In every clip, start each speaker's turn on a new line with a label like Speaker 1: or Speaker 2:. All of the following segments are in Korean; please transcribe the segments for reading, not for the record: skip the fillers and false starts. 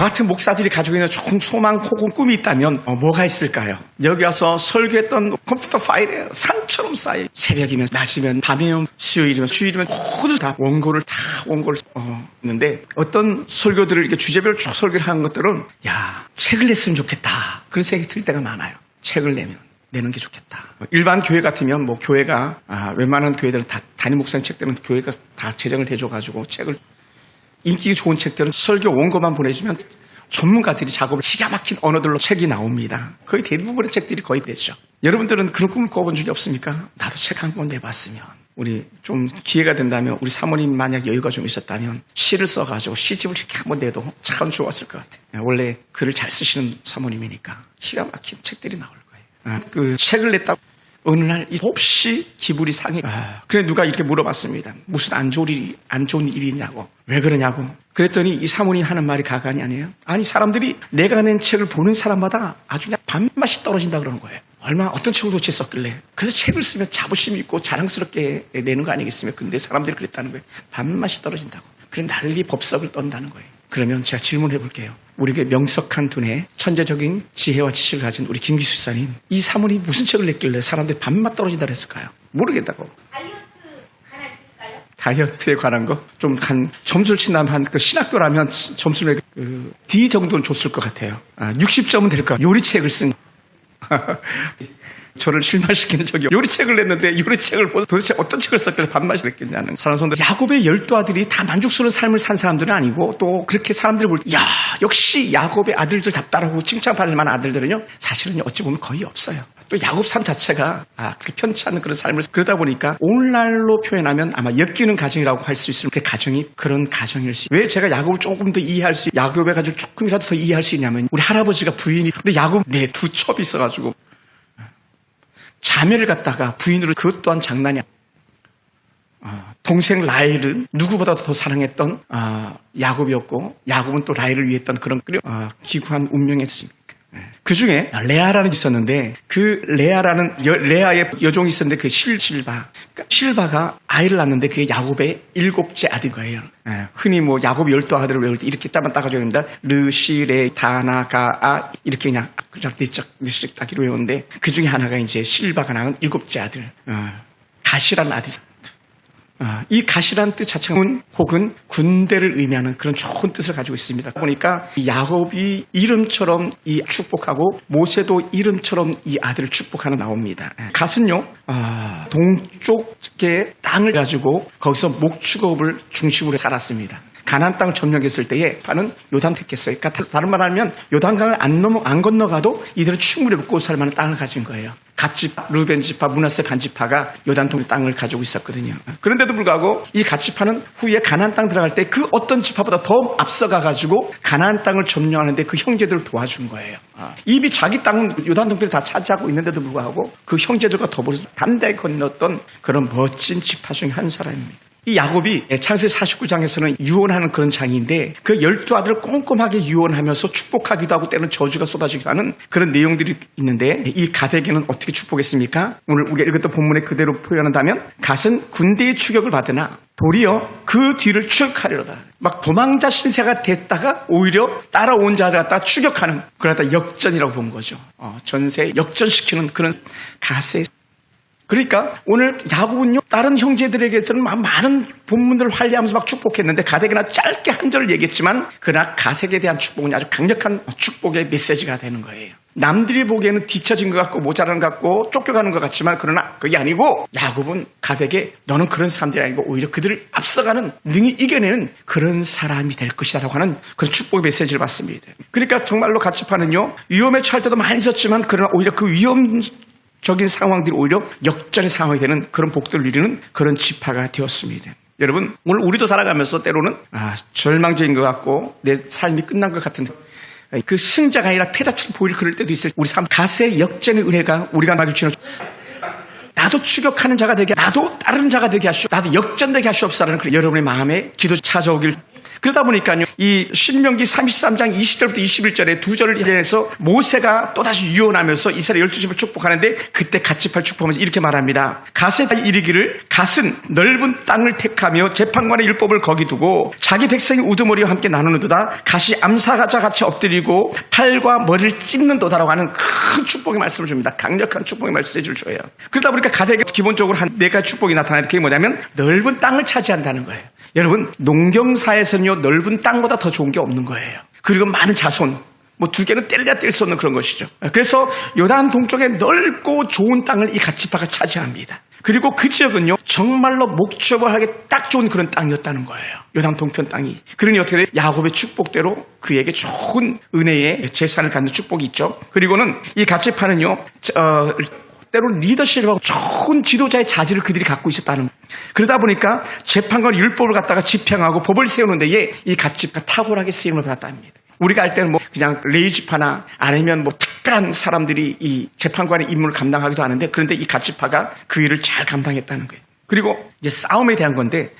Speaker 1: 같은 목사들이 가지고 있는 좋은 소망 혹은 꿈이 있다면 뭐가 있을까요? 여기 와서 설교했던 컴퓨터 파일에 산처럼 쌓여 새벽이면 낮이면 밤이면 수요일이면 모두 다 원고를 있는데 어떤 설교들을 이렇게 주제별로 쭉 설교를 하는 것들은 책을 냈으면 좋겠다 그런 생각이 들 때가 많아요. 책을 내는 게 좋겠다. 일반 교회 같으면 교회가 웬만한 교회들은 다 담임 목사님 책들은 교회가 다 제정을 대줘가지고 책을 인기 좋은 책들은 설교 원고만 보내주면 전문가들이 작업을 기가 막힌 언어들로 책이 나옵니다. 거의 대부분의 책들이 거의 그랬죠. 여러분들은 그런 꿈을 꿔본 적이 없습니까? 나도 책 한 권 내봤으면 우리 좀 기회가 된다면 우리 사모님 만약 여유가 좀 있었다면 시를 써가지고 시집을 이렇게 한번 내도 참 좋았을 것 같아요. 원래 글을 잘 쓰시는 사모님이니까 기가 막힌 책들이 나올 거예요. 그 책을 냈다고 어느 날 없이 기분이 상해. 그래 누가 이렇게 물어봤습니다. 무슨 안 좋은 일이 있냐고. 왜 그러냐고. 그랬더니 이 사모님 하는 말이 가관이 아니에요. 아니 사람들이 내가 낸 책을 보는 사람마다 아주 그냥 밥맛이 떨어진다 그러는 거예요. 어떤 책을 도대체 썼길래. 그래서 책을 쓰면 자부심 있고 자랑스럽게 내는 거 아니겠습니까? 근데 사람들이 그랬다는 거예요. 밥맛이 떨어진다고. 그래 난리 법석을 떤다는 거예요. 그러면 제가 질문해 볼게요. 우리에게 명석한 두뇌, 천재적인 지혜와 지식을 가진 우리 김기수 집사님, 이 사모님이 무슨 책을 냈길래 사람들이 밥맛 떨어진다 그랬을까요? 모르겠다고. 다이어트에 관한 거? 좀 점수를 친다면 그 신학도라면 점수를 D 정도는 줬을 것 같아요. 60점은 될 거야. 요리책을 쓴 저를 실망시키는 적이 요리책을 냈는데 요리책을 보고 도대체 어떤 책을 썼길래 밥맛이 냈겠냐는 사람 손들. 야곱의 12아들이 다 만족스러운 삶을 산 사람들은 아니고 또 그렇게 사람들을 볼 때 역시 야곱의 아들들 답다라고 칭찬받을 만한 아들들은요 사실은 어찌 보면 거의 없어요. 또 야곱 삶 자체가 그렇게 편치 않은 그런 삶을 그러다 보니까 오늘날로 표현하면 아마 엮이는 가정이라고 할 수 있을 그 가정이 그런 가정일 수 있어요. 왜 제가 야곱을 조금 더 이해할 수 야곱의 가족을 조금이라도 더 이해할 수 있냐면 우리 할아버지가 부인이 근데 야곱 두 첩이 있어가지고 자매를 갖다가 부인으로 그것 또한 장난이 동생 라헬은 누구보다도 더 사랑했던 야곱이었고 야곱은 또 라헬을 위했던 그런 기구한 운명이었습니다. 그 중에 레아라는 있었는데 그 레아의 여종이 있었는데 그 실바가 아이를 낳았는데 그게 야곱의 7째 아들인 거예요. 흔히 야곱이 12아들을 외울 때 이렇게 따가줘야 됩니다. 르시레 다나가아 이렇게 그냥 니적 따기로 외우는데 그 중에 하나가 이제 실바가 낳은 7째 아들 가시라는 아들이 이 가시라는 뜻 자체가 혹은 군대를 의미하는 그런 좋은 뜻을 가지고 있습니다. 보니까 야곱이 이름처럼 이 축복하고 모세도 이름처럼 이 아들을 축복하는 나옵니다. 갓은요 동쪽의 땅을 가지고 거기서 목축업을 중심으로 살았습니다. 가나안 땅을 점령했을 때에 파는 요단 택했어요. 그러니까 다른 말하면 요단강을 안 건너가도 이들은 충분히 먹고 살 만한 땅을 가진 거예요. 갓지파, 루벤지파, 므낫세 반지파가 요단통 땅을 가지고 있었거든요. 그런데도 불구하고 이 갓지파는 후에 가나안 땅 들어갈 때 그 어떤 지파보다 더 앞서가가지고 가나안 땅을 점령하는데 그 형제들을 도와준 거예요. 이미 자기 땅은 요단통들이 다 차지하고 있는데도 불구하고 그 형제들과 더불어서 담대히 건넜던 그런 멋진 지파 중에 한 사람입니다. 이 야곱이 창세기 49장에서는 유언하는 그런 장인데 그 12아들을 꼼꼼하게 유언하면서 축복하기도 하고 때는 저주가 쏟아지기도 하는 그런 내용들이 있는데 이 갓에게는 어떻게 축복했습니까? 오늘 우리가 읽었던 본문에 그대로 표현한다면 갓은 군대의 추격을 받으나 도리어 그 뒤를 추격하려다 막 도망자 신세가 됐다가 오히려 따라온 자를 갖다 추격하는 그러다 역전이라고 본 거죠. 전세 역전시키는 그런 갓의 그러니까 오늘 야곱은요 다른 형제들에게서는 많은 본문들을 활리하면서 막 축복했는데 갓에게나 짧게 한 절을 얘기했지만 그러나 갓에게 대한 축복은 아주 강력한 축복의 메시지가 되는 거예요. 남들이 보기에는 뒤처진 것 같고 모자란 것 같고 쫓겨가는 것 같지만 그러나 그게 아니고 야곱은 갓에게 너는 그런 사람들이 아니고 오히려 그들을 앞서가는 능히 이겨내는 그런 사람이 될 것이다 라고 하는 그런 축복의 메시지를 받습니다. 그러니까 정말로 갓지파는요 위험에 처할 때도 많이 있었지만 그러나 오히려 그 적인 상황들이 오히려 역전의 상황이 되는 그런 복들을 누리는 그런 지파가 되었습니다. 여러분 오늘 우리도 살아가면서 때로는 절망적인 것 같고 내 삶이 끝난 것 같은 그 승자가 아니라 패자처럼 보일 그럴 때도 있을 우리 삶 갓의 역전의 은혜가 우리가 나길 주는 나도 추격하는 자가 되게 나도 따르는 자가 되게 하시오 나도 역전되게 하시옵소서라는 여러분의 마음에 기도 찾아오길 그러다 보니까요, 이 신명기 33장 20절부터 21절에 두 절을 해서 모세가 또다시 유언하면서 이스라엘 12집을 축복하는데 그때 갓지파를 축복하면서 이렇게 말합니다. 갓에 이르기를 갓은 넓은 땅을 택하며 재판관의 율법을 거기 두고 자기 백성의 우두머리와 함께 나누는도다. 갓이 암사자 같이 엎드리고 팔과 머리를 찢는도다라고 하는 큰 축복의 말씀을 줍니다. 강력한 축복의 말씀을 줘요. 그러다 보니까 갓에게 기본적으로 한 네 가지 축복이 나타나는데 그게 뭐냐면 넓은 땅을 차지한다는 거예요. 여러분, 농경사에서는요, 넓은 땅보다 더 좋은 게 없는 거예요. 그리고 많은 자손, 뭐 두 개는 뗄래야 뗄 수 없는 그런 것이죠. 그래서 요단 동쪽에 넓고 좋은 땅을 이 갓지파가 차지합니다. 그리고 그 지역은요, 정말로 목축을 하기 딱 좋은 그런 땅이었다는 거예요. 요단 동편 땅이. 그러니 어떻게 돼요? 야곱의 축복대로 그에게 좋은 은혜의 재산을 갖는 축복이 있죠. 그리고는 이 갓지파는요, 때로 리더십하고 좋은 지도자의 자질을 그들이 갖고 있었다는 거예요. 그러다 보니까 재판관 율법을 갖다가 집행하고 법을 세우는 데에 이 갓지파가 탁월하게 쓰임을 받았답니다. 우리가 할 때는 뭐 그냥 레위지파나 아니면 뭐 특별한 사람들이 이 재판관의 임무를 감당하기도 하는데, 그런데 이 갓지파가 그 일을 잘 감당했다는 거예요. 그리고 이제 싸움에 대한 건데,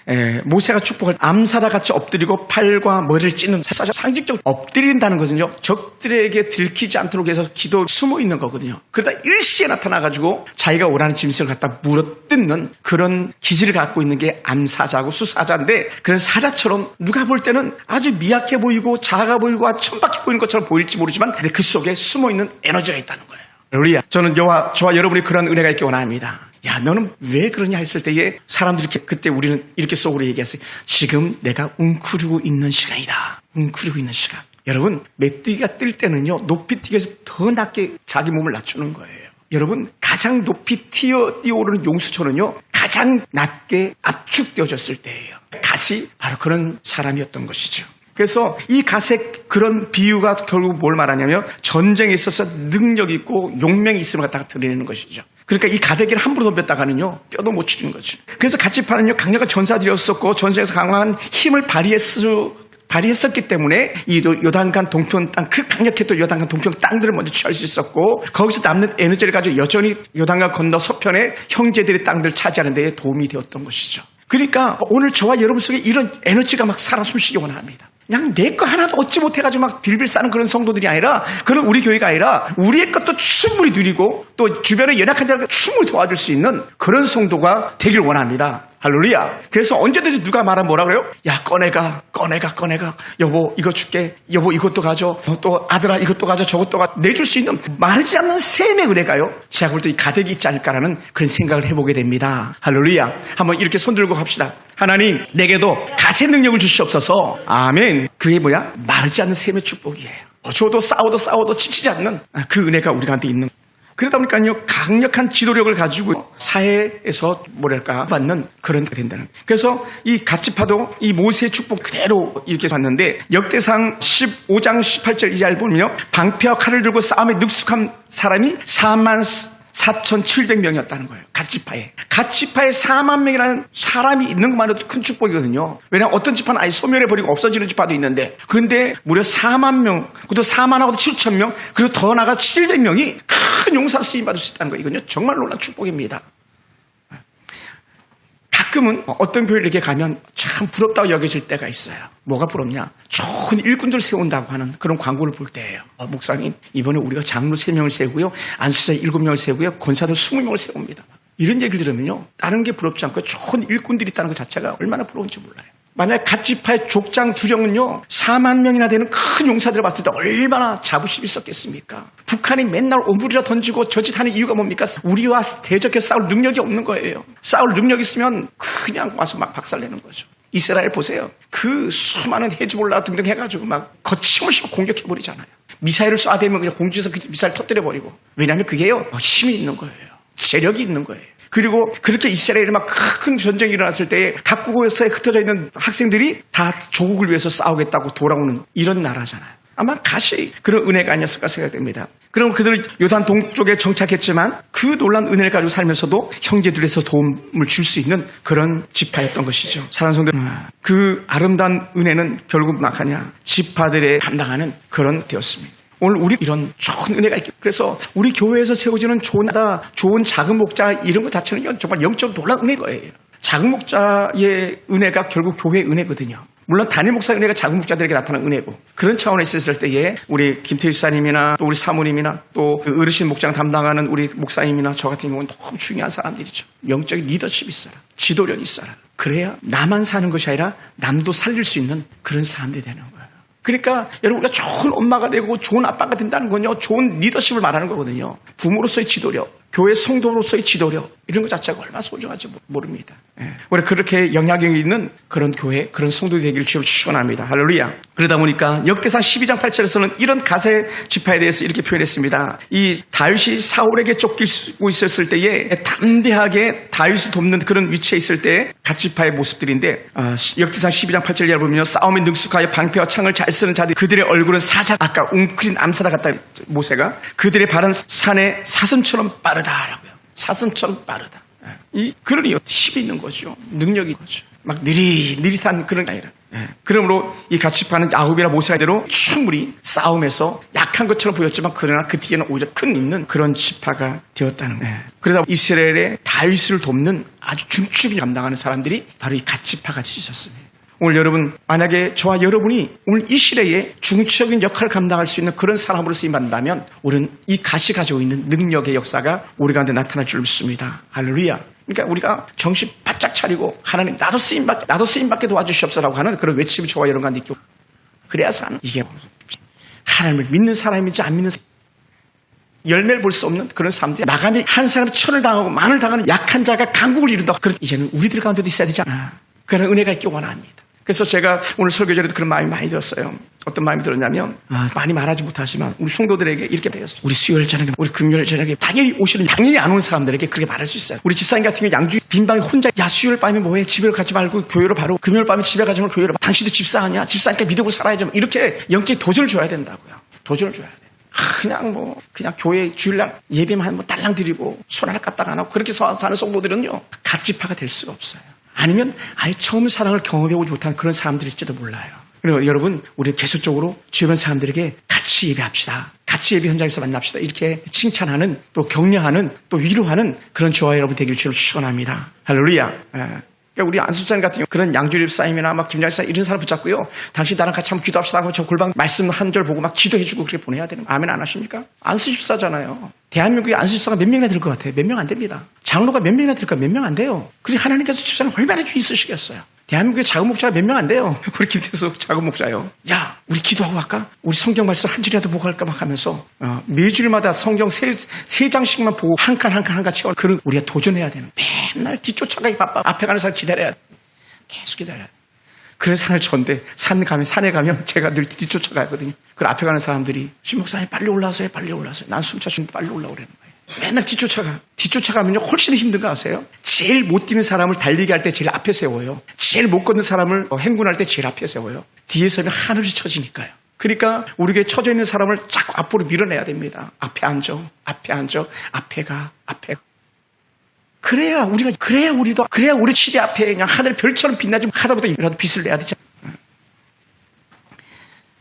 Speaker 1: 모세가 축복을 암사자 같이 엎드리고 팔과 머리를 찢는, 사실 상징적으로 엎드린다는 것은요, 적들에게 들키지 않도록 해서 기도 숨어 있는 거거든요. 그러다 일시에 나타나가지고 자기가 원하는 짐승을 갖다 물어뜯는 그런 기질을 갖고 있는 게 암사자고 수사자인데, 그런 사자처럼 누가 볼 때는 아주 미약해 보이고 작아 보이고 아주 천박해 보이는 것처럼 보일지 모르지만, 근데 그 속에 숨어 있는 에너지가 있다는 거예요. 할렐루야. 저는 저와 여러분이 그런 은혜가 있기 원합니다. 야, 너는 왜 그러냐 했을 때에 사람들이 그때 우리는 이렇게 속으로 얘기했어요. 지금 내가 웅크리고 있는 시간이다. 웅크리고 있는 시간. 여러분, 메뚜기가 뜰 때는요, 높이 뛰기 위해서 더 낮게 자기 몸을 낮추는 거예요. 여러분, 가장 높이 뛰어오르는 용수초는요, 가장 낮게 압축되어졌을 때예요. 갓이 바로 그런 사람이었던 것이죠. 그래서 이 갓의 그런 비유가 결국 뭘 말하냐면, 전쟁에 있어서 능력 있고 용맹이 있음을 갖다가 드리는 것이죠. 그러니까 이 갓에게를 함부로 덤볐다가는요, 뼈도 못 추는 거죠. 그래서 갓지파는요, 강력한 전사들이었었고 전쟁에서 강한 힘을 발휘했었기 때문에 이 요단강 동편 땅, 그 강력했던 요단강 동편 땅들을 먼저 취할 수 있었고, 거기서 남는 에너지를 가지고 여전히 요단강 건너 서편에 형제들의 땅들을 차지하는 데 도움이 되었던 것이죠. 그러니까 오늘 저와 여러분 속에 이런 에너지가 막 살아 숨쉬기 원합니다. 그냥 내 거 하나도 얻지 못해가지고 막 빌빌 싸는 그런 성도들이 아니라, 그런 우리 교회가 아니라 우리의 것도 충분히 누리고 또 주변에 연약한 자를 충분히 도와줄 수 있는 그런 성도가 되길 원합니다. 할렐루야. 그래서 언제든지 누가 말하면 뭐라 그래요? 야, 꺼내가. 여보, 이거 줄게. 여보, 이것도 가져. 또 아들아, 이것도 가져. 저것도 가져. 내줄 수 있는 마르지 않는 셈의 은혜가요, 제가 볼 때 이 가득이 있지 않을까라는 그런 생각을 해보게 됩니다. 할렐루야. 한번 이렇게 손들고 합시다. 하나님, 내게도 갓의 능력을 주시옵소서. 아멘. 그게 뭐야? 마르지 않는 셈의 축복이에요. 저도 싸워도 지치지 않는 그 은혜가 우리한테 있는. 그러다 보니까요, 강력한 지도력을 가지고 사회에서 받는 그런 게 된다는. 그래서 이 갓지파도 이 모세의 축복 그대로 이렇게 봤는데, 역대상 15장 18절 이하를 보면요, 방패와 칼을 들고 싸움에 능숙한 사람이 44,700명이었다는 거예요. 갓지파에 4만 명이라는 사람이 있는 것만으로도 큰 축복이거든요. 왜냐하면 어떤 지파는 아예 소멸해버리고 없어지는 지파도 있는데, 그런데 무려 4만 명, 그것도 4만하고도 7천 명, 그리고 더 나아가 700명이 큰 용사로 쓰임받을 수 있다는 거예요. 이건요, 정말 놀라운 축복입니다. 가끔은 어떤 교회를 이렇게 가면 참 부럽다고 여겨질 때가 있어요. 뭐가 부럽냐? 좋은 일꾼들 세운다고 하는 그런 광고를 볼 때예요. 목사님, 이번에 우리가 장로 3명을 세우고요, 안수자 7명을 세우고요, 권사들 20명을 세웁니다. 이런 얘기를 들으면요, 다른 게 부럽지 않고 좋은 일꾼들이 있다는 것 자체가 얼마나 부러운지 몰라요. 만약 갓지파의 족장 두령은요, 4만 명이나 되는 큰 용사들을 봤을 때 얼마나 자부심이 있었겠습니까? 북한이 맨날 오물이라 던지고 저짓하는 이유가 뭡니까? 우리와 대적해 싸울 능력이 없는 거예요. 싸울 능력이 있으면 그냥 와서 막 박살내는 거죠. 이스라엘 보세요. 그 수많은 헤즈볼라 등등 해가지고 막 거침없이 공격해버리잖아요. 미사일을 쏴대면 그냥 공중에서 그 미사일 터뜨려버리고. 왜냐하면 그게요, 힘이 있는 거예요. 재력이 있는 거예요. 그리고 그렇게 이스라엘에 막 큰 전쟁이 일어났을 때 각국에서 흩어져 있는 학생들이 다 조국을 위해서 싸우겠다고 돌아오는 이런 나라잖아요. 아마 갓이 그런 은혜가 아니었을까 생각됩니다. 그럼 그들은 요단 동쪽에 정착했지만 그 놀라운 은혜를 가지고 살면서도 형제들에서 도움을 줄 수 있는 그런 지파였던 것이죠. 사랑하는 성도, 그 아름다운 은혜는 결국 낙하냐? 지파들의 감당하는 그런 되었습니다. 오늘 우리 이런 좋은 은혜가 있기, 그래서 우리 교회에서 세워지는 좋은 작은 목자 이런 것 자체는 정말 영적으로 놀라운 은혜인 거예요. 작은 목자의 은혜가 결국 교회의 은혜거든요. 물론 단임 목사 은혜가 작은 목자들에게 나타난 은혜고 그런 차원에서 있을 때에 우리 김태희 집사님이나 또 우리 사모님이나 또 그 어르신 목장 담당하는 우리 목사님이나 저 같은 경우는 너무 중요한 사람들이죠. 영적인 리더십이 있어라. 지도력이 있어라. 그래야 나만 사는 것이 아니라 남도 살릴 수 있는 그런 사람들이 되는 거예요. 그러니까 여러분 우리가 좋은 엄마가 되고 좋은 아빠가 된다는 건요. 좋은 리더십을 말하는 거거든요. 부모로서의 지도력, 교회 성도로서의 지도력 이런 것 자체가 얼마나 소중한지 모릅니다. 우리 그렇게 영향력이 있는 그런 교회, 그런 성도들이 되기를 주로 축원합니다. 할렐루야. 그러다 보니까 역대상 12장 8절에서는 이런 가세 지파에 대해서 이렇게 표현했습니다. 이 다윗이 사울에게 쫓기고 있었을 때에 담대하게 다윗을 돕는 그런 위치에 있을 때 갓 지파의 모습들인데 역대상 12장 8절에 보면 싸움에 능숙하여 방패와 창을 잘 쓰는 자들 그들의 얼굴은 사자 아까 웅크린 암사라 같다 모세가 그들의 발은 산의 사슴처럼 빠르다라고요. 사슴처럼 빠르다. 그런 힘이 있는 거죠. 능력이 거죠. 막 느릿한 그런 게 아니라. 그러므로 이 갓지파는 야곱이나 모세가대로 충분히 싸움에서 약한 것처럼 보였지만 그러나 그 뒤에는 오히려 큰 있는 그런 지파가 되었다는 거예요. 그러다 이스라엘의 다윗을 돕는 아주 중추를 감당하는 사람들이 바로 이 갓지파가 있었습니다. 오늘 여러분 만약에 저와 여러분이 오늘 이 시대에 중추적인 역할을 감당할 수 있는 그런 사람으로 쓰임받는다면 우리는 이 갓이 가지고 있는 능력의 역사가 우리 가운데 나타날 줄 믿습니다. 할렐루야. 그러니까 우리가 정신 바짝 차리고 하나님 나도 쓰임받게 도와주시옵소서라고 하는 그런 외침이 저와 여러분 가운데 있고 그래야 사는 이게 하나님을 믿는 사람인지 안 믿는 열매를 볼 수 없는 그런 사람들이 나감이 한 사람이 천을 당하고 만을 당하는 약한 자가 강국을 이룬다. 그런 이제는 우리들 가운데도 있어야 되지 않아. 그런 은혜가 있기 원합니다. 그래서 제가 오늘 설교절에도 그런 마음이 많이 들었어요. 어떤 마음이 들었냐면 많이 말하지 못하지만 우리 성도들에게 이렇게 되었어요. 우리 수요일 저녁에 우리 금요일 저녁에 당연히 안 오는 사람들에게 그렇게 말할 수 있어요. 우리 집사님 같은 경우 양주 빈방에 혼자 야 수요일 밤에 뭐해 집에 가지 말고 교회로 바로 금요일 밤에 집에 가지 말고 교회로 당신도 집사 아니야? 집사니까 믿음으로 살아야지. 이렇게 영적 도전을 줘야 된다고요. 도전을 줘야 돼. 그냥 교회 주일날 예배만 딸랑 드리고 손 하나 까딱 안 하고 그렇게 사는 성도들은요 갓지파가 될 수가 없어요. 아니면 아예 처음 사랑을 경험해보지 못한 그런 사람들일지도 몰라요. 그리고 여러분 우리 계속적으로 주변 사람들에게 같이 예배합시다. 같이 예배 현장에서 만납시다. 이렇게 칭찬하는 또 격려하는 또 위로하는 그런 저와 여러분 되길 주로 축원합니다. 할렐루야. 그러니까 우리 안수사님 같은 경우 그런 양주립 사임이나 막 김장사님 이런 사람 붙잡고요. 당신 나랑 같이 한번 기도합시다 하고 저 골방 말씀 한 절 보고 막 기도해주고 그렇게 보내야 되는 거 아멘 안 하십니까? 안수집사잖아요. 대한민국에 안수집사가 몇 명이나 될 것 같아요? 몇 명 안 됩니다. 장로가 몇 명이나 될까? 몇 명 안 돼요. 그리고 하나님께서 집사는 얼마나 있으시겠어요? 대한민국에 작은 목자가 몇 명 안 돼요. 우리 김태수 작은 목자요. 야, 우리 기도하고 갈까? 우리 성경 말씀 한 줄이라도 보고 갈까? 막 하면서 매주일마다 성경 세 장씩만 보고 한 칸 채워. 그런 우리가 도전해야 되는. 맨날 뒤쫓아가기 바빠. 앞에 가는 사람 기다려야 돼. 계속 기다려야 돼. 그래서 산을 쳤는데 산에 가면 제가 늘 뒤쫓아가거든요. 그 앞에 가는 사람들이 신 목사님 빨리 올라와서요. 빨리 올라와서요. 난 숨차 쉬는데 빨리 올라오라는 거예요. 맨날 뒤쫓아가면요 훨씬 힘든 거 아세요? 제일 못 뛰는 사람을 달리게 할 때 제일 앞에 세워요. 제일 못 걷는 사람을 행군할 때 제일 앞에 세워요. 뒤에 서면 한없이 처지니까요. 그러니까 우리에게 처져 있는 사람을 자꾸 앞으로 밀어내야 됩니다. 앞에 앉아. 앞에 가. 그래야 우리 시대 앞에 그냥 하늘 별처럼 빛나지 하다보다 이라도 빛을 내야 되지.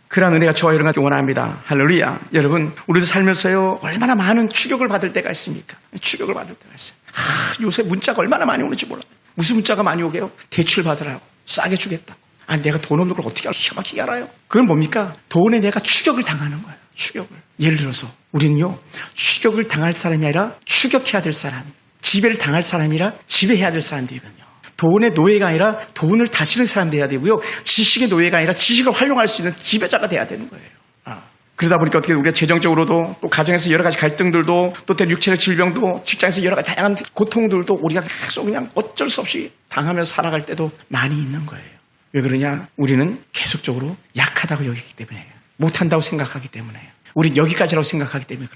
Speaker 1: 그런 은혜가 저와 여러분께 원합니다. 할렐루야. 여러분, 우리도 살면서요, 얼마나 많은 추격을 받을 때가 있습니까? 추격을 받을 때가 있어요. 요새 문자가 얼마나 많이 오는지 몰라. 무슨 문자가 많이 오게요? 대출 받으라고. 싸게 주겠다고. 아니, 내가 돈 없는 걸 어떻게 희망하게 알아요? 그건 뭡니까? 돈에 내가 추격을 당하는 거예요. 추격을. 예를 들어서, 우리는요, 추격을 당할 사람이 아니라 추격해야 될 사람. 지배를 당할 사람이라 지배해야 될 사람들이거든요. 돈의 노예가 아니라 돈을 다스리는 사람 돼야 되고요. 지식의 노예가 아니라 지식을 활용할 수 있는 지배자가 돼야 되는 거예요. 그러다 보니까 어떻게 우리가 재정적으로도 또 가정에서 여러 가지 갈등들도 또 때로 육체적 질병도 직장에서 여러 가지 다양한 고통들도 우리가 계속 그냥 어쩔 수 없이 당하면서 살아갈 때도 많이 있는 거예요. 왜 그러냐? 우리는 계속적으로 약하다고 여기기 때문에요. 못한다고 생각하기 때문에요. 우린 여기까지라고 생각하기 때문에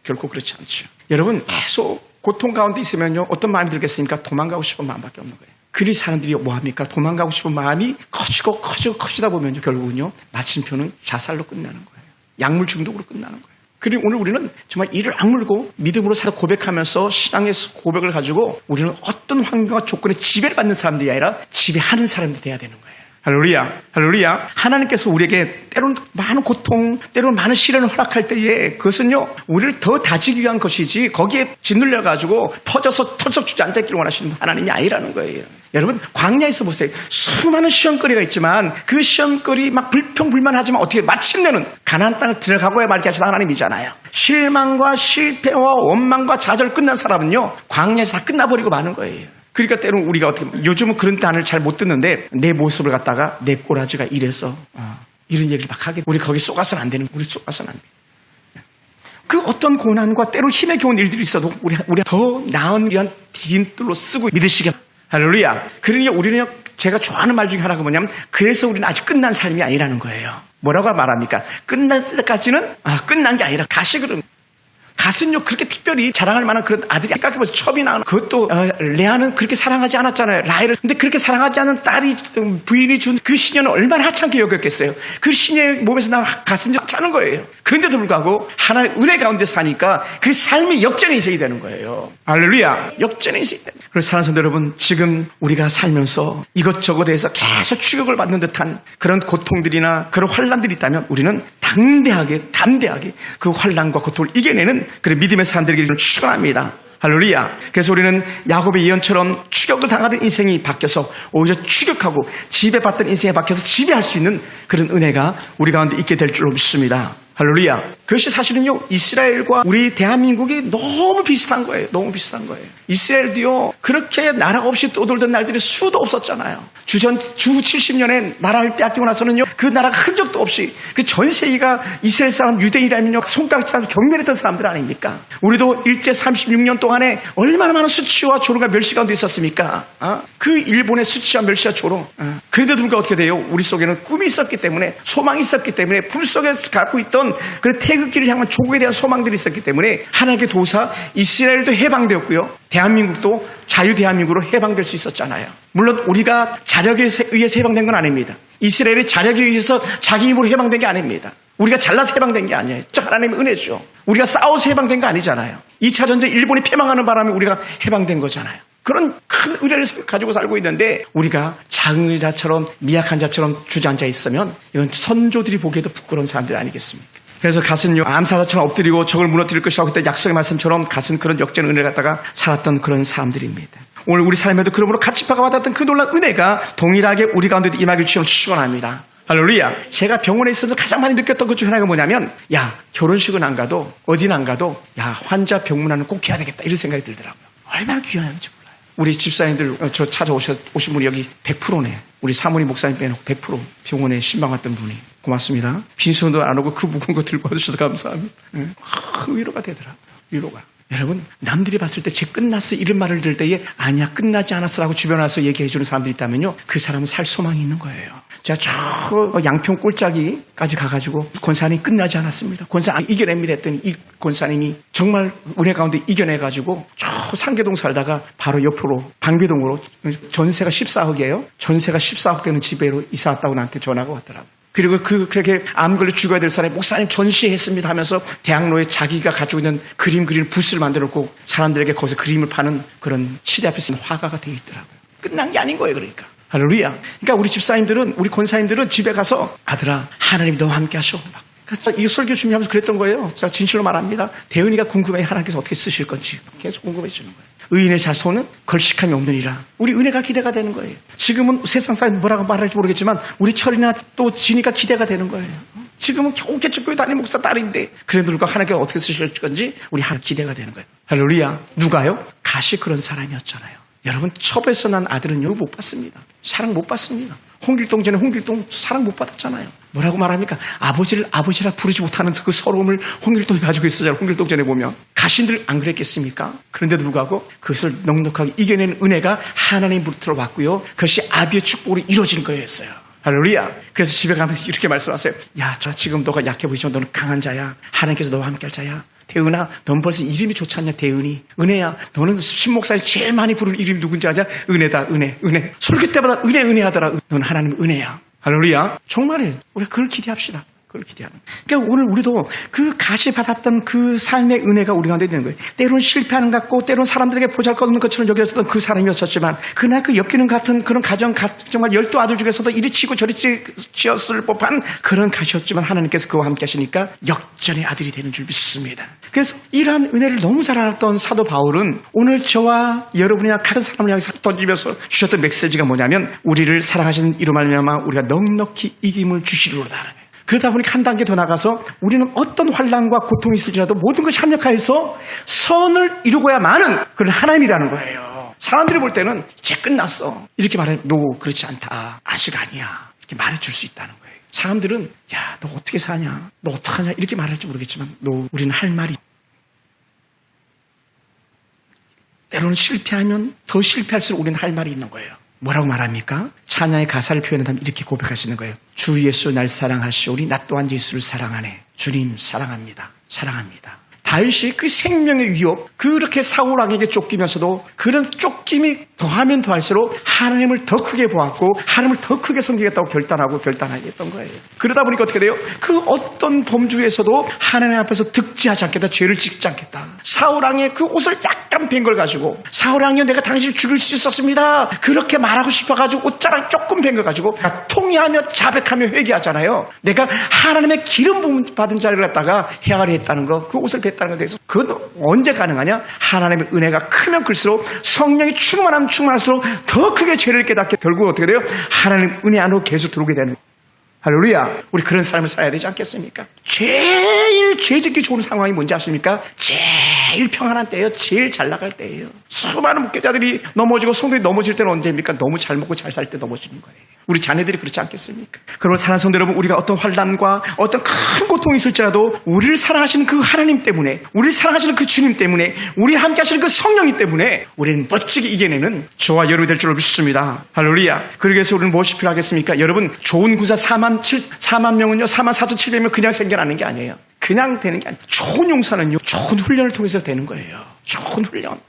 Speaker 1: 결코 그렇지 않죠. 여러분 계속 고통 가운데 있으면요 어떤 마음이 들겠습니까? 도망가고 싶은 마음밖에 없는 거예요. 그리 사람들이 뭐합니까? 도망가고 싶은 마음이 커지다 보면요 결국은요 마침표는 자살로 끝나는 거예요. 약물 중독으로 끝나는 거예요. 그리고 오늘 우리는 정말 이를 악물고 믿음으로 살아 고백하면서 신앙의 고백을 가지고 우리는 어떤 환경과 조건에 지배를 받는 사람들이 아니라 지배하는 사람들이 돼야 되는 거예요. 할렐루야, 할렐루야. 하나님께서 우리에게 때로는 많은 고통, 때로는 많은 시련을 허락할 때에 그것은요, 우리를 더 다지기 위한 것이지 거기에 짓눌려가지고 퍼져서 털썩 주저앉아있기를 원하시는 하나님이 아니라는 거예요. 여러분, 광야에서 보세요. 수많은 시험거리가 있지만 그 시험거리 막 불평불만하지만 어떻게 마침내는 가나안 땅을 들어가고야 말게 하시는 하나님이잖아요. 실망과 실패와 원망과 좌절 끝난 사람은요, 광야에서 다 끝나버리고 마는 거예요. 그러니까 때로는 우리가 어떻게, 요즘은 그런 단어를 잘 못 듣는데 내 모습을 갖다가 내 꼬라지가 이래서 이런 얘기를 막 하게, 우리 거기 쏘가서는 안 되는, 우리 쏘가서는 안 돼. 그 어떤 고난과 때로 힘에 겨운 일들이 있어도 우리가 더 나은 위한 디딤돌로 쓰고 믿으시게. 할렐루야. 그러니 우리는 제가 좋아하는 말 중에 하나가 뭐냐면, 그래서 우리는 아직 끝난 삶이 아니라는 거예요. 뭐라고 말합니까? 끝날 때까지는 끝난 게 아니라 가시그름. 갓은요, 그렇게 특별히 자랑할 만한 그런 아들이 깎여서 첩이 나오는, 그것도 레아는 그렇게 사랑하지 않았잖아요, 라헬을. 근데 그렇게 사랑하지 않은 딸이, 부인이 준 그 시녀는 얼마나 하찮게 여겼겠어요. 그 시녀의 몸에서 나온 갓은요, 하찮은 거예요. 그런데도 불구하고 하나의 은혜 가운데 사니까 그 삶이 역전의 인생이 되는 거예요. 할렐루야. 역전의 인생이 되는 거예요. 그래서 사랑하는 성도 여러분, 지금 우리가 살면서 이것저것에서 계속 추격을 받는 듯한 그런 고통들이나 그런 환난들이 있다면 우리는 담대하게 그 환난과 고통을 이겨내는 그런 믿음의 사람들에게 축원합니다. 할렐루야. 그래서 우리는 야곱의 예언처럼 추격을 당하던 인생이 바뀌어서 오히려 추격하고 지배받던 인생에 바뀌어서 지배할 수 있는 그런 은혜가 우리 가운데 있게 될 줄로 믿습니다. 할렐루야. 그것이 사실은요, 이스라엘과 우리 대한민국이 너무 비슷한 거예요. 너무 비슷한 거예요. 이스라엘도요, 그렇게 나라가 없이 떠돌던 날들이 수도 없었잖아요. 주 70년에 나라를 빼앗기고 나서는요, 그 나라가 흔적도 없이, 그 전 세계가 이스라엘 사람, 유대인이라면요, 손가락 싸서 경멸했던 사람들 아닙니까? 우리도 일제 36년 동안에 얼마나 많은 수치와 조롱과 멸시 가운데 있었습니까? 그 일본의 수치와 멸시와 조롱. 그런데도 불구하고 어떻게 돼요? 우리 속에는 꿈이 있었기 때문에, 소망이 있었기 때문에, 품속에 갖고 있던 그 태극기를 향한 조국에 대한 소망들이 있었기 때문에 하나님의 도우사 이스라엘도 해방되었고요, 대한민국도 자유 대한민국으로 해방될 수 있었잖아요. 물론 우리가 자력에 의해서 해방된 건 아닙니다. 이스라엘이 자력에 의해서 자기 힘으로 해방된 게 아닙니다. 우리가 잘나서 해방된 게 아니에요. 저 하나님의 은혜죠. 우리가 싸워서 해방된 거 아니잖아요. 2차 전쟁 일본이 패망하는 바람에 우리가 해방된 거잖아요. 그런 큰 의뢰를 가지고 살고 있는데 우리가 작은 자처럼 미약한 자처럼 주저앉아 있으면 이건 선조들이 보기에도 부끄러운 사람들 아니겠습니까? 그래서 갓은요, 암사자처럼 엎드리고 적을 무너뜨릴 것이라고 그때 약속의 말씀처럼 갓은 그런 역전 은혜를 갖다가 살았던 그런 사람들입니다. 오늘 우리 삶에도 그러므로 갓지파가 받았던 그 놀라운 은혜가 동일하게 우리 가운데도 임하길 주여 축원합니다. 할렐루야. 제가 병원에 있어서 가장 많이 느꼈던 것 중 하나가 뭐냐면, 야, 결혼식은 안 가도 어디는 안 가도 야, 환자 병문안은 꼭 해야 되겠다, 이런 생각이 들더라고요. 얼마나 귀한지 몰라요. 우리 집사님들 저 찾아오신 분이 여기 100%네. 우리 사모님 목사님 빼놓고 100% 병원에 신방 왔던 분이. 고맙습니다. 빈손도 안 오고 그 무거운 거 들고 와주셔서 감사합니다. 큰 위로가 되더라고요. 위로가. 여러분, 남들이 봤을 때 쟤 끝났어 이런 말을 들을 때에 아니야, 끝나지 않았어라고 주변에 와서 얘기해 주는 사람들이 있다면요, 그 사람은 살 소망이 있는 거예요. 제가 저 양평 꼴짜기까지 가가지고 권사님 끝나지 않았습니다, 권사님 이겨냅니다 했더니 이 권사님이 정말 은혜 가운데 이겨내가지고 저 상계동 살다가 바로 옆으로 방배동으로, 전세가 14억이에요. 전세가 14억 되는 집으로 이사 왔다고 나한테 전화가 왔더라고요. 그리고 그렇게 암 걸려 죽어야 될 사람이 목사님 전시했습니다 하면서 대학로에 자기가 가지고 있는 그림 그리는 부스를 만들었고 사람들에게 거기서 그림을 파는 그런 시대 앞에 쓰는 화가가 되어 있더라고요. 끝난 게 아닌 거예요. 그러니까 할렐루야. 그러니까 우리 집사님들은, 우리 권사님들은 집에 가서 아들아, 하나님이 너와 함께 하셔. 그래서 이 설교 준비하면서 그랬던 거예요. 제가 진실로 말합니다. 대은이가 궁금해, 하나님께서 어떻게 쓰실 건지 계속 궁금해지는 거예요. 의인의 자손은 걸식함이 없느니라. 우리 은혜가 기대가 되는 거예요. 지금은 세상 사람 뭐라고 말할지 모르겠지만 우리 철이나 또 지니까 기대가 되는 거예요. 지금은 겨우 개척교회 담임 목사 딸인데 그래도 불구하고 하나님께서 어떻게 쓰실 건지 우리 하나 기대가 되는 거예요. 할렐루야. 누가요? 갓이 그런 사람이었잖아요. 여러분, 첩에서 난 아들은요, 못 받습니다. 사랑 못 받습니다. 홍길동 전에 홍길동 사랑 못 받았잖아요. 뭐라고 말합니까? 아버지를 아버지라 부르지 못하는 그 서러움을 홍길동이 가지고 있었잖아요. 홍길동 전에 보면 가신들 안 그랬겠습니까? 그런데도 불구하고 그것을 넉넉하게 이겨내는 은혜가 하나님으로부터 왔고요, 그것이 아비의 축복으로 이루어진 거였어요. 할렐루야. 그래서 집에 가면 이렇게 말씀하세요. 야, 저 지금 너가 약해 보이지만 너는 강한 자야. 하나님께서 너와 함께 할 자야. 대은아, 넌 벌써 이름이 좋지 않냐? 대은이. 은혜야, 너는 신목사님 제일 많이 부르는 이름이 누군지 아냐? 은혜다. 은혜. 설교 때마다 은혜 하더라. 넌 하나님 은혜야. 할렐루야. 정말이에요. 우리가 그걸 기대합시다. 그걸 기대하는 거예요. 그러니까 오늘 우리도 그 가시 받았던 그 삶의 은혜가 우리 가운데 있는 거예요. 때로는 실패하는 것 같고 때로는 사람들에게 보잘것없는 것처럼 여겼던 그 사람이었었지만 그날 그 엮이는 같은 그런 가정 정말 12아들 중에서도 이리 치고 저리 치었을 법한 그런 가시였지만 하나님께서 그와 함께 하시니까 역전의 아들이 되는 줄 믿습니다. 그래서 이러한 은혜를 너무 잘 알았던 사도 바울은 오늘 저와 여러분이나 다른 사람을 향해서 던지면서 주셨던 메시지가 뭐냐면 우리를 사랑하시는 이로 말미암아 우리가 넉넉히 이김을 주시리로다. 그러다 보니까 한 단계 더 나가서 우리는 어떤 환난과 고통이 있을지라도 모든 것이 합력하여서 선을 이루고야만은 그런 하나님이라는 거예요. 사람들이 볼 때는 이제 끝났어 이렇게 말해. 노, 그렇지 않다. 아직 아니야. 이렇게 말해줄 수 있다는 거예요. 사람들은 야, 너 어떻게 사냐, 너 어떡하냐 이렇게 말할지 모르겠지만 우리는 할 말이, 때로는 실패하면 더 실패할수록 우리는 할 말이 있는 거예요. 뭐라고 말합니까? 찬양의 가사를 표현한다면 이렇게 고백할 수 있는 거예요. 주 예수 날 사랑하시오니 나 또한 예수를 사랑하네. 주님 사랑합니다. 사랑합니다. 다윗이 그 생명의 위협, 그렇게 사울 왕에게 쫓기면서도 그런 쫓김이 더하면 더할수록 하나님을 더 크게 보았고 하나님을 더 크게 섬기겠다고 결단하게 했던 거예요. 그러다 보니까 어떻게 돼요? 그 어떤 범주에서도 하나님 앞에서 득지하지 않겠다, 죄를 짓지 않겠다. 사울 왕의 그 옷을 약간 벤 걸 가지고 사울 왕이요 내가 당신을 죽일 수 있었습니다 그렇게 말하고 싶어가지고 옷자락 조금 벤 걸 가지고 통회하며 자백하며 회개하잖아요. 내가 하나님의 기름 부음 받은 자를 갖다가 헤아리 했다는 거, 그 옷을 뱉다는 것에 대해서 그건 언제 가능하냐? 하나님의 은혜가 크면 클수록, 성령이 충만하면 충만할수록 더 크게 죄를 깨닫게, 결국 어떻게 돼요? 하나님 은혜 안으로 계속 들어오게 되는 거예요. 할렐루야. 우리 그런 삶을 살아야 되지 않겠습니까? 제일 죄 짓기 좋은 상황이 뭔지 아십니까? 제일 평안한 때예요. 제일 잘 나갈 때예요. 수많은 목회자들이 넘어지고 성도들이 넘어질 때는 언제입니까? 너무 잘 먹고 잘 살 때 넘어지는 거예요. 우리 자녀들이 그렇지 않겠습니까? 그러면 사랑하는 성도 여러분, 우리가 어떤 환난과 어떤 큰 고통이 있을지라도 우리를 사랑하시는 그 하나님 때문에, 우리를 사랑하시는 그 주님 때문에, 우리와 함께 하시는 그 성령님 때문에 우리는 멋지게 이겨내는 저와 여러분이 될 줄 믿습니다. 할렐루야. 그래서 우리는 무엇이 필요하겠습니까? 여러분, 좋은 군사 4만 명은요, 44,700명 그냥 생겨나는 게 아니에요. 그냥 되는 게 아니에요. 좋은 용사는요, 좋은 훈련을 통해서 되는 거예요. 좋은 훈련.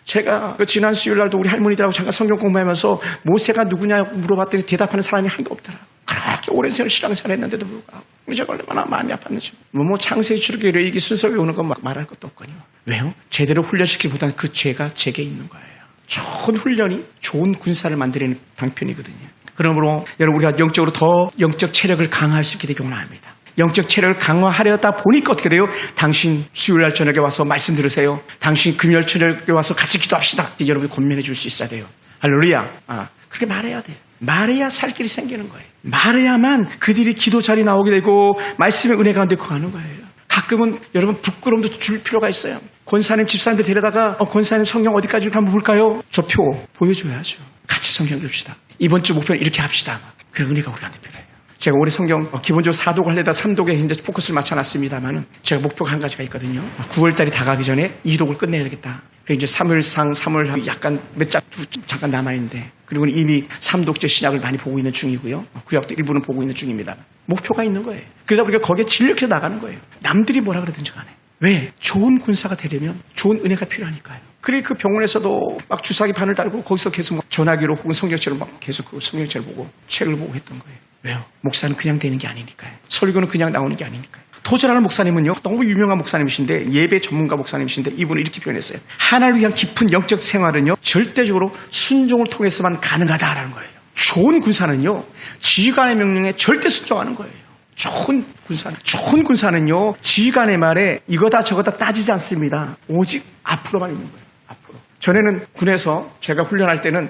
Speaker 1: 제가 지난 수요일날도 우리 할머니들하고 잠깐 성경 공부하면서 모세가 누구냐 물어봤더니 대답하는 사람이 한도 없더라. 그렇게 오랜 세월 신앙생활 했는데도 불구하고 제가 얼마나 마음이 아팠는지. 창세기 출애굽기 레위기 순서 외우는 건 말할 것도 없거든요. 왜요? 제대로 훈련시키기보다는 그 죄가 제게 있는 거예요. 좋은 훈련이 좋은 군사를 만드는 방편이거든요. 그러므로 여러분, 우리가 영적으로 더 영적 체력을 강화할 수 있게 되기 원합니다. 영적 체력을 강화하려다 보니까 어떻게 돼요? 당신 수요일날 저녁에 와서 말씀 들으세요. 당신 금요일 저녁에 와서 같이 기도합시다. 여러분이 권면해 줄 수 있어야 돼요. 할렐루야. 그렇게 말해야 돼요. 말해야 살 길이 생기는 거예요. 말해야만 그들이 기도 자리 나오게 되고 말씀의 은혜 가운데 거하는 거예요. 가끔은 여러분 부끄러움도 줄 필요가 있어요. 권사님 집사님들 데려다가 권사님 성경 어디까지 한번 볼까요? 저 표 보여줘야죠. 같이 성경 읽읍시다. 이번 주 목표는 이렇게 합시다. 그런 은혜가 우리한테 필요해요. 제가 올해 성경 기본적으로 4독 하려다 3독에 이제 포커스를 맞춰놨습니다만은 제가 목표가 한 가지가 있거든요. 9월달이 다가기 전에 2독을 끝내야 되겠다. 이제 3월 약간 몇 장 잠깐 남아있는데, 그리고 이미 3독째 신약을 많이 보고 있는 중이고요. 구약도 일부는 보고 있는 중입니다. 목표가 있는 거예요. 그러다 보니까 거기에 진력해서 나가는 거예요. 남들이 뭐라 그러든지 간에. 왜? 좋은 군사가 되려면 좋은 은혜가 필요하니까요. 그래, 그 병원에서도 막 주사기 바늘 달고 거기서 계속 전화기로 혹은 성경책을 막 계속 그 성경책을 보고 책을 보고 했던 거예요. 왜요? 목사는 그냥 되는 게 아니니까요. 설교는 그냥 나오는 게 아니니까요. 도전하는 목사님은요, 너무 유명한 목사님이신데, 예배 전문가 목사님이신데, 이분은 이렇게 표현했어요. 하나를 위한 깊은 영적 생활은요, 절대적으로 순종을 통해서만 가능하다라는 거예요. 좋은 군사는요, 지휘관의 명령에 절대 순종하는 거예요. 좋은 군사는요, 지휘관의 말에 이거다 저거다 따지지 않습니다. 오직 앞으로만 있는 거예요. 앞으로. 전에는 군에서 제가 훈련할 때는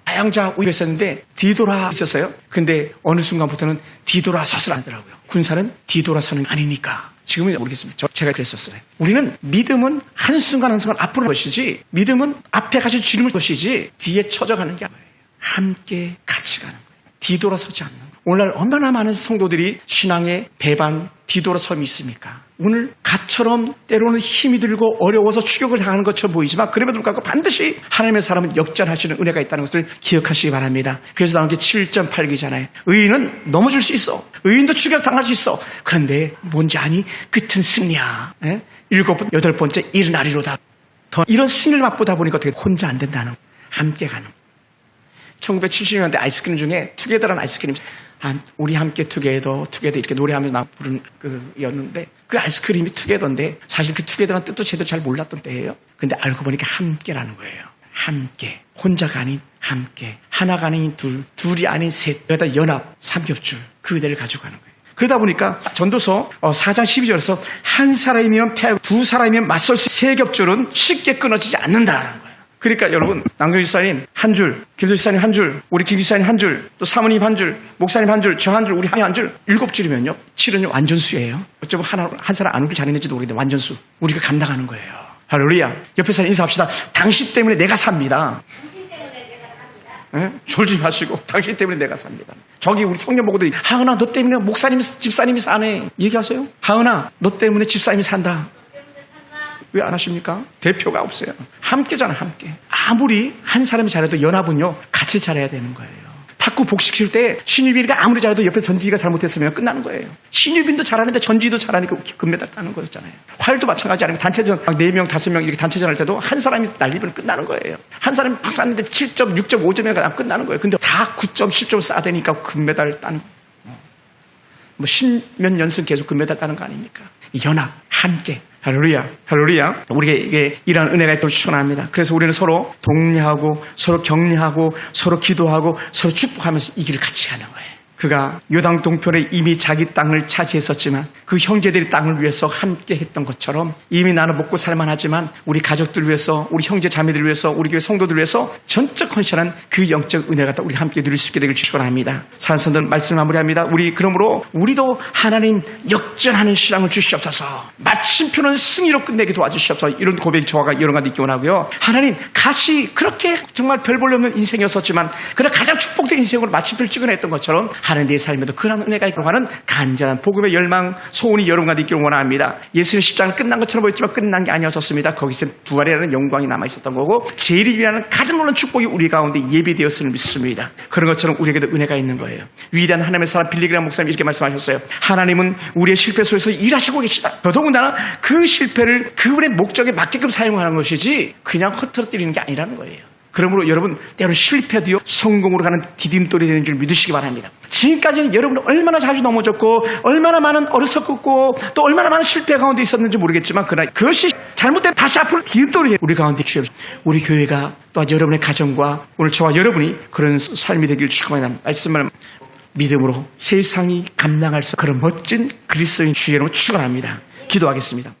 Speaker 1: 아양자 우위가 있었는데 뒤돌아 있었어요. 근데 어느 순간부터는 뒤돌아서서 하더라고요. 군사는 뒤돌아서는 아니니까. 지금은 모르겠습니다. 제가 그랬었어요. 우리는 믿음은 한순간 한순간 앞으로 것이지, 믿음은 앞에 가서 지름을 것이지 뒤에 쳐져가는 게 아니에요. 함께 같이 가는 거예요. 뒤돌아서지 않는 거예요. 오늘날 얼마나 많은 성도들이 신앙의 배반, 뒤돌아섬이 있습니까? 오늘 갓처럼 때로는 힘이 들고 어려워서 추격을 당하는 것처럼 보이지만, 그럼에도 불구하고 반드시 하나님의 사람은 역전하시는 은혜가 있다는 것을 기억하시기 바랍니다. 그래서 나온 게 7.8기잖아요. 의인은 넘어질 수 있어. 의인도 추격당할 수 있어. 그런데 뭔지 아니? 끝은 승리야. 7번, 8번째 일어나리로다. 더 이런 승리를 맛보다 보니까 어떻게 혼자 안 된다는, 함께 가는. 1970년대 아이스크림 중에 투게더라는 아이스크림, 우리 함께 투게더 이렇게 노래하면서 부른 그였는데 그 아이스크림이 투게더인데 사실 그 투게더라는 뜻도 제대로 잘 몰랐던 때예요. 근데 알고 보니까 함께라는 거예요. 함께. 혼자가 아닌 함께. 하나가 아닌 둘이 아닌 셋. 여기다 연합, 삼겹줄. 그 은혜를 가지고 가는 거예요. 그러다 보니까 전도서 4장 12절에서 한 사람이면 패하고 두 사람이면 맞설 수 세 겹줄은 쉽게 끊어지지 않는다라는 거예요. 그러니까 여러분, 남경 집사님 한 줄, 김도 집사님 한 줄, 우리 김 집사님 한 줄, 또 사모님 한 줄, 목사님 한 줄, 저 한 줄, 우리 한 줄, 7줄이면요. 7은 완전수예요. 어쩌면 한 사람 안 오길 잘했는지도 모르겠는데 완전수. 우리가 감당하는 거예요. 할렐루야. 옆에 사람 인사합시다. 당신 때문에 내가 삽니다. 졸지 마시고 당신 때문에 내가 삽니다. 저기 우리 청년 보고도 하은아 너 때문에 목사님 집사님이 사네 얘기하세요. 하은아 너 때문에 집사님이 산다. 왜 안 하십니까? 대표가 없어요. 함께잖아 함께. 아무리 한 사람이 잘해도 연합은요 같이 잘해야 되는 거예요. 탁구 복식칠 때 신유빈이가 아무리 잘해도 옆에 전지희가 잘못했으면 끝나는 거예요. 신유빈도 잘하는데 전지희도 잘하니까 금메달 따는 거였잖아요. 활도 마찬가지 아니면 단체전 4명 5명 이렇게 단체전 할 때도 한 사람이 날리면 끝나는 거예요. 한 사람이 막 쐈는데 7점 6점 5점에 가면 끝나는 거예요. 근데 다 9점 10점 쌓아대니까 금메달 따는 거예요. 뭐 10몇 연승 계속 금메달 따는 거 아닙니까? 연합 함께. 할렐루야, 할렐루야. 우리에게 이러한 은혜가 있도록 축원합니다. 그래서 우리는 서로 독려하고 서로 격려하고 서로 기도하고 서로 축복하면서 이 길을 같이 가는 거예요. 그가 요단 동편에 이미 자기 땅을 차지했었지만 그 형제들이 땅을 위해서 함께 했던 것처럼 이미 나는 먹고 살만하지만 우리 가족들 위해서 우리 형제 자매들 위해서 우리 교회 성도들 위해서 전적 헌신한 그 영적 은혜를 갖다 우리 함께 누릴 수 있게 되길 축원합니다. 사랑하는 말씀을 마무리합니다. 그러므로 우리도 하나님 역전하는 신앙을 주시옵소서. 마침표는 승리로 끝내게 도와주시옵소서. 이런 고백이 저와 여러 가지 있기 원하고요. 하나님 가시 그렇게 정말 별 볼일 없는 인생이었었지만 그래 가장 축복된 인생으로 마침표를 찍어냈던 것처럼 하나님 내 삶에도 그런 은혜가 있고 하는 간절한 복음의 열망 소원이 여러분과 있기를 원합니다. 예수님의 십자가는 끝난 것처럼 보였지만 끝난 게 아니었었습니다. 거기서 부활이라는 영광이 남아있었던 거고 재림이라는 가장 놀라운 축복이 우리 가운데 예비되었음을 믿습니다. 그런 것처럼 우리에게도 은혜가 있는 거예요. 위대한 하나님의 사람 빌리그람 목사님이 이렇게 말씀하셨어요. 하나님은 우리의 실패 속에서 일하시고 계시다. 더더군다나 그 실패를 그분의 목적에 맞게끔 사용하는 것이지 그냥 허투루뜨리는 게 아니라는 거예요. 그러므로 여러분 때로 실패도요 성공으로 가는 디딤돌이 되는 줄 믿으시기 바랍니다. 지금까지는 여러분은 얼마나 자주 넘어졌고 얼마나 많은 어리석고 또 얼마나 많은 실패 가운데 있었는지 모르겠지만 그러나 그것이 잘못되면 다시 앞으로 디딤돌이 우리 가운데 주옵소서. 우리 교회가 또 여러분의 가정과 오늘 저와 여러분이 그런 삶이 되길 축원합니다. 말씀을 믿음으로 세상이 감당할 수 그런 멋진 그리스도인 주의 이름으로 축원합니다. 기도하겠습니다.